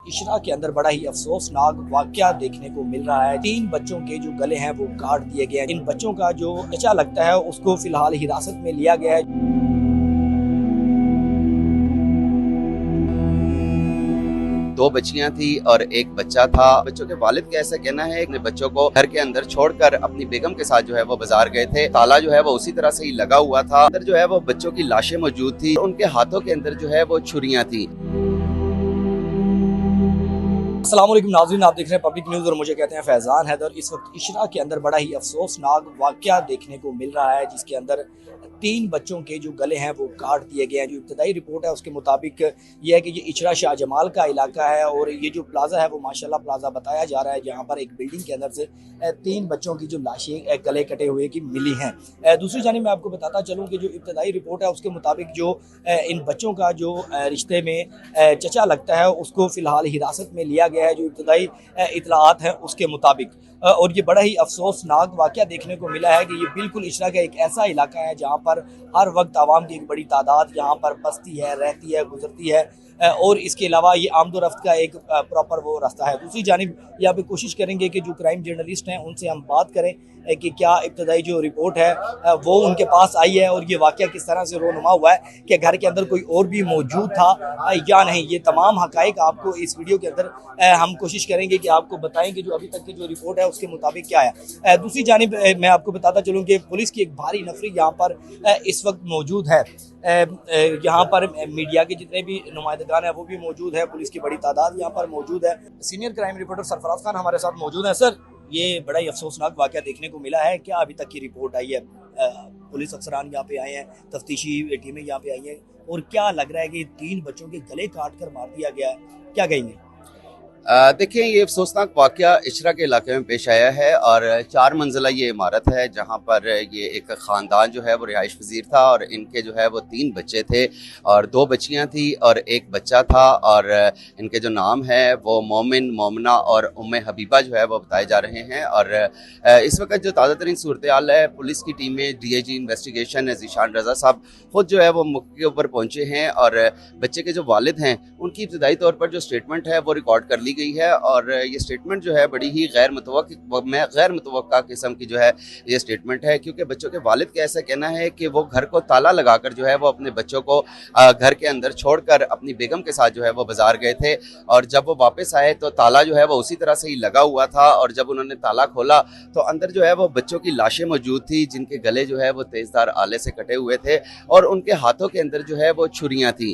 इशरा के अंदर बड़ा ही अफसोसनाक वाकया देखने को मिल रहा है। 3 बच्चों के जो गले हैं वो काट दिए गए हैं। इन बच्चों का जो चचा लगता है उसको फिलहाल हिरासत में लिया गया है। दो बच्चियां थी और एक बच्चा था। बच्चों के वालिद का ऐसा कहना है कि बच्चों को घर के अंदर छोड़कर अपनी बेगम के साथ जो है वो बाजार गए थे। ताला जो है वो उसी तरह से ही लगा हुआ था। अंदर जो है वो बच्चों की लाशें मौजूद थी। उनके हाथों के अंदर जो है वो छुरियां थी। अस्सलाम वालेकुम नाज़रीन, आप देख रहे हैं पब्लिक न्यूज़ और मुझे कहते हैं फैज़ान हैदर। इस वक्त इशरा के अंदर बड़ा ही अफसोसनाक वाकया देखने को मिल रहा है, जिसके अंदर 3 बच्चों के जो गले हैं वो काट दिए गए हैं। जो इब्तदाई रिपोर्ट है उसके मुताबिक ये है कि ये इशरा शाह जमाल का इलाका है और ये जो प्लाजा है वो माशाल्लाह प्लाजा बताया जा रहा है, जहाँ पर एक बिल्डिंग के अंदर से 3 बच्चों की जो लाशें गले कटे हुए की मिली हैं। दूसरी जानिब मैं आपको बताता चलूँ कि जो इब्तदाई रिपोर्ट है उसके मुताबिक जो इन बच्चों का जो रिश्ते में चचा लगता है उसको फ़िलहाल हिरासत में लिया गया है, जो इब्तदाई इतलाआत हैं उसके मुताबिक। और ये बड़ा ही अफसोसनाक वाकया देखने को मिला है कि ये बिल्कुल इशरा का एक ऐसा इलाका है जहाँ पर हर वक्त आवाम की एक बड़ी तादाद यहाँ पर बसती है, रहती है, गुजरती है और इसके अलावा ये आमदोरफ्त का एक प्रॉपर वो रास्ता है। दूसरी जानिब यहाँ पे कोशिश करेंगे कि जो क्राइम जर्नलिस्ट हैं उनसे हम बात करें कि क्या इब्तदाई जो रिपोर्ट है वो उनके पास आई है और ये वाकया किस तरह से रोनुमा हुआ है कि घर के अंदर कोई और भी मौजूद था या नहीं। ये तमाम हकाइक आपको इस वीडियो के अंदर हम कोशिश करेंगे कि आपको बताएं कि जो अभी तक की जो रिपोर्ट है उसके मुताबिक क्या है। दूसरी जानिब मैं आपको बताता चलूँ कि पुलिस की एक भारी नफरी यहाँ पर इस वक्त मौजूद है। यहाँ पर मीडिया के जितने भी नुमाइंदगान हैं वो भी मौजूद है, पुलिस की बड़ी तादाद यहाँ पर मौजूद है। Senior crime reporter Sarfaraz Khan हमारे साथ मौजूद हैं। सर, ये बड़ा ही अफसोसनाक वाकया देखने को मिला है, क्या अभी तक की रिपोर्ट आई है? पुलिस अफसरान यहाँ पे आए हैं, तफ्तीशी टीमें यहाँ पे आई हैं और क्या लग रहा है कि 3 बच्चों के गले काट कर मार दिया गया है, क्या कहेंगे? देखिए, ये अफसोसनाक वाकया इशरा के इलाके में पेश आया है और 4 मंजिला ये इमारत है जहाँ पर ये एक ख़ानदान जो है वो रिहाइश पजीर था और इनके जो है वो 3 बच्चे थे और 2 बच्चियाँ थी और एक बच्चा था और इनके जो नाम है वो मोमिन, मोमना और उम्मे हबीबा जो है वो बताए जा रहे हैं। और इस वक्त जो ताज़ा तरीन सूरत हाल है, पुलिस की टीमें DIG इन्वेस्टिगेशन ज़ीशान रज़ा साहब खुद जो है वो मौके के ऊपर पहुँचे हैं और बच्चे के जो वालिद हैं उनकी इब्तदाई तौर पर जो स्टेटमेंट है वो रिकॉर्ड कर ली गई है और ये स्टेटमेंट जो है बड़ी ही गैर मुतवक्का किस्म की जो है ये स्टेटमेंट है, क्योंकि बच्चों के वालिद का ऐसा कहना है कि वो घर को ताला लगाकर जो है वो अपने बच्चों को घर के अंदर छोड़कर अपनी बेगम के साथ जो है वो बाजार गए थे और जब वो वापस आए तो ताला जो है वो उसी तरह से ही लगा हुआ था और जब उन्होंने ताला खोला तो अंदर जो है वो बच्चों की लाशें मौजूद थी जिनके गले जो है वो तेजदार आले से कटे हुए थे और उनके हाथों के अंदर जो है वो छुरियां थी।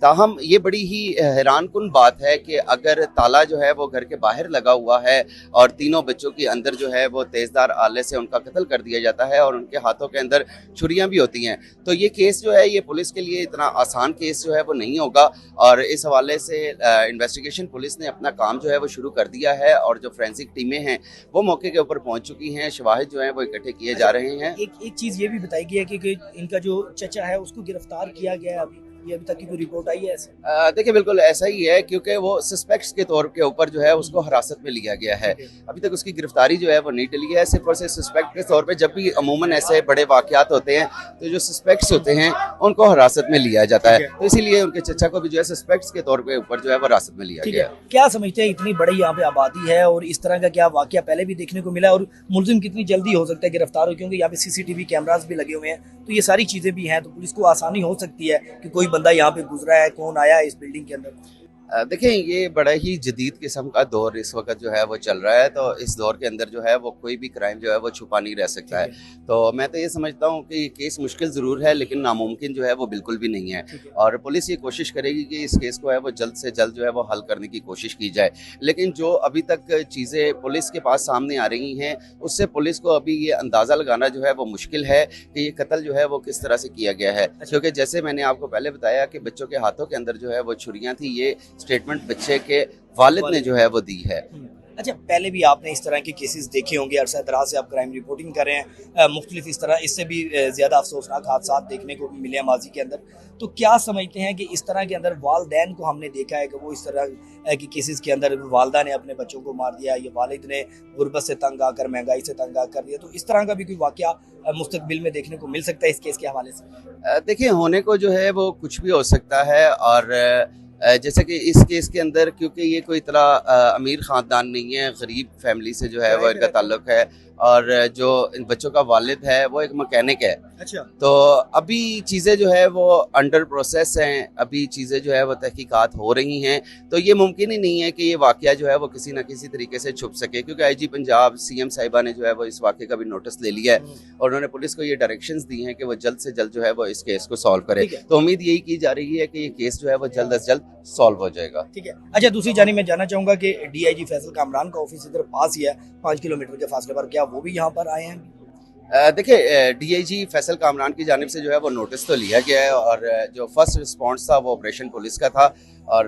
ताहम ये बड़ी ही हैरान कुन बात है कि अगर ताला जो है वो घर के बाहर लगा हुआ है और तीनों बच्चों के अंदर जो है वो तेजदार आले से उनका कत्ल कर दिया जाता है और उनके हाथों के अंदर छुरियां भी होती हैं, तो ये केस जो है ये पुलिस के लिए इतना आसान केस जो है वो नहीं होगा। और इस हवाले से इन्वेस्टिगेशन पुलिस ने अपना काम जो है वो शुरू कर दिया है और जो फोरेंसिक टीमें हैं वो मौके के ऊपर पहुंच चुकी हैं, शवाहिद जो है वो इकट्ठे किए जा रहे हैं। एक चीज़ ये भी बताई गई है कि इनका जो चचा है उसको गिरफ्तार किया गया है। ये अभी तक की कोई रिपोर्ट आई है ऐसे? देखिए, बिल्कुल ऐसा ही है, क्योंकि वो सस्पेक्ट्स के तौर के ऊपर जो है उसको हिरासत में लिया गया है। अभी तक उसकी गिरफ्तारी जो है वो नहीं टली है। सिर्फ और सिर्फ सस्पेक्ट के तौर पे जब भी अमूमन ऐसे बड़े वाकयात होते हैं तो जो सस्पेक्ट्स होते हैं उनको हिरासत में लिया जाता है, तो इसीलिए उनके चचा को भी जो है सस्पेक्ट्स के तौर के ऊपर जो है वो हिरासत में लिया गया। क्या समझते हैं, इतनी बड़ी यहाँ पे आबादी है और इस तरह का क्या वाकया पहले भी देखने को मिला है और मुलजिम कितनी जल्दी हो सकता है गिरफ्तार हो, क्योंकि यहाँ पे CCTV कैमरास भी लगे हुए हैं, तो ये सारी चीज़ें भी हैं, तो पुलिस को आसानी हो सकती है कि कोई बंदा यहाँ पे गुजरा है, कौन आया है इस बिल्डिंग के अंदर। देखें, ये बड़ा ही जदीद किस्म का दौर इस वक्त जो है वो चल रहा है, तो इस दौर के अंदर जो है वो कोई भी क्राइम जो है वो छुपा नहीं रह सकता है। तो मैं तो ये समझता हूँ कि ये केस मुश्किल ज़रूर है लेकिन नामुमकिन जो है वो बिल्कुल भी नहीं है और पुलिस ये कोशिश करेगी कि इस केस को है वो जल्द से जल्द जो है वो हल करने की कोशिश की जाए। लेकिन जो अभी तक चीज़ें पुलिस के पास सामने आ रही हैं उससे पुलिस को अभी ये अंदाज़ा लगाना जो है वो मुश्किल है कि ये कत्ल जो है वो किस तरह से किया गया है, क्योंकि जैसे मैंने आपको पहले बताया कि बच्चों के हाथों के अंदर जो है वो छुरियाँ थी। ये स्टेटमेंट बच्चे के वालिद ने जो है वो दी है। अच्छा, पहले भी आपने इस तरह के केसेस देखे होंगे, अरसा दराज से आप क्राइम रिपोर्टिंग कर रहे हैं, मुख्तलिफ इस तरह इससे भी ज़्यादा अफसोसनाक हादसा देखने को मिले हैं माजी के अंदर, तो क्या समझते हैं कि इस तरह के अंदर वालदैन को हमने देखा है कि वो इस तरह की केसेस के अंदर वालदा ने अपने बच्चों को मार दिया, ये वालिद ने गुर्बत से तंग आकर, महंगाई से तंग आकर दिया, तो इस तरह का भी कोई वाकया मुस्तकबिल में देखने को मिल सकता है इस केस के हवाले से? देखिए, होने को जो है वो कुछ भी हो सकता है और जैसे कि इस केस के अंदर क्योंकि ये कोई इतना अमीर ख़ानदान नहीं है, गरीब फैमिली से जो है वो इनका ताल्लुक है, और जो इन बच्चों का वालिद है वो एक मैकेनिक है। अच्छा। तो अभी चीज़ें जो है वो अंडर प्रोसेस हैं, अभी चीज़ें जो है वो तहकीकात हो रही हैं, तो ये मुमकिन ही नहीं है कि ये वाक़या जो है वो किसी ना किसी तरीके से छुप सके, क्योंकि आईजी पंजाब सीएम साहिबा ने जो है वो इस वाक़े का भी नोटिस ले लिया है और उन्होंने पुलिस को ये डायरेक्शंस दी हैं कि वो जल्द से जल्द जो है वो इस केस को सॉल्व करे। ठीक है। तो उम्मीद यही की जा रही है कि ये केस जो है वो जल्द से जल्द सॉल्व हो जाएगा। ठीक है। अच्छा, दूसरी जानिब मैं जानना चाहूंगा कि डीआईजी फैसल कामरान का ऑफिस इधर पास ही है, 5 किलोमीटर के फासले पर, क्या वो भी यहाँ पर आए हैं? देखिए, डीआईजी फैसल कामरान की जानिब से जो है वो नोटिस तो लिया गया है, और जो फर्स्ट रिस्पांस था वो ऑपरेशन पुलिस का था, और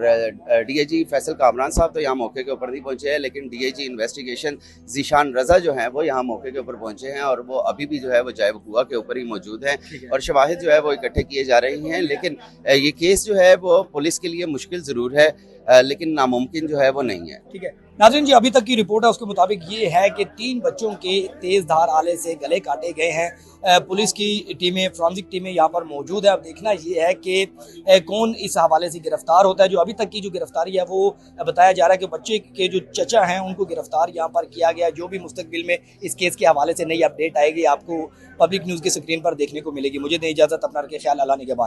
डीआईजी फैसल कामरान साहब तो यहाँ मौके के ऊपर नहीं पहुंचे हैं, लेकिन डीआईजी इन्वेस्टिगेशन ज़ीशान रज़ा जो हैं वो यहाँ मौके के ऊपर पहुंचे हैं, और वो अभी भी जो है वो जाए वक़ूआ के ऊपर ही मौजूद हैं, और शवाहिद जो है वो इकट्ठे किए जा रहे हैं। लेकिन ये केस जो है वो पुलिस के लिए मुश्किल ज़रूर है, लेकिन नामुमकिन जो है वो नहीं है। ठीक है। नाज़रीन जी, अभी तक की रिपोर्ट है उसके मुताबिक ये है कि 3 बच्चों के तेज धार आले से गले काटे गए हैं। पुलिस की टीमें, फॉरेंसिक टीमें यहाँ पर मौजूद है। अब देखना ये है कि कौन इस हवाले से गिरफ्तार होता है। जो अभी तक की जो गिरफ्तारी है वो बताया जा रहा है कि बच्चे के जो चचा हैं उनको गिरफ्तार यहाँ पर किया गया। जो भी मुस्तकबिल में इस केस के हवाले से नई अपडेट आएगी आपको पब्लिक न्यूज़ की स्क्रीन पर देखने को मिलेगी। मुझे दें इजाज़त, अपना रखें ख्याल, अल्लाह निगहबान।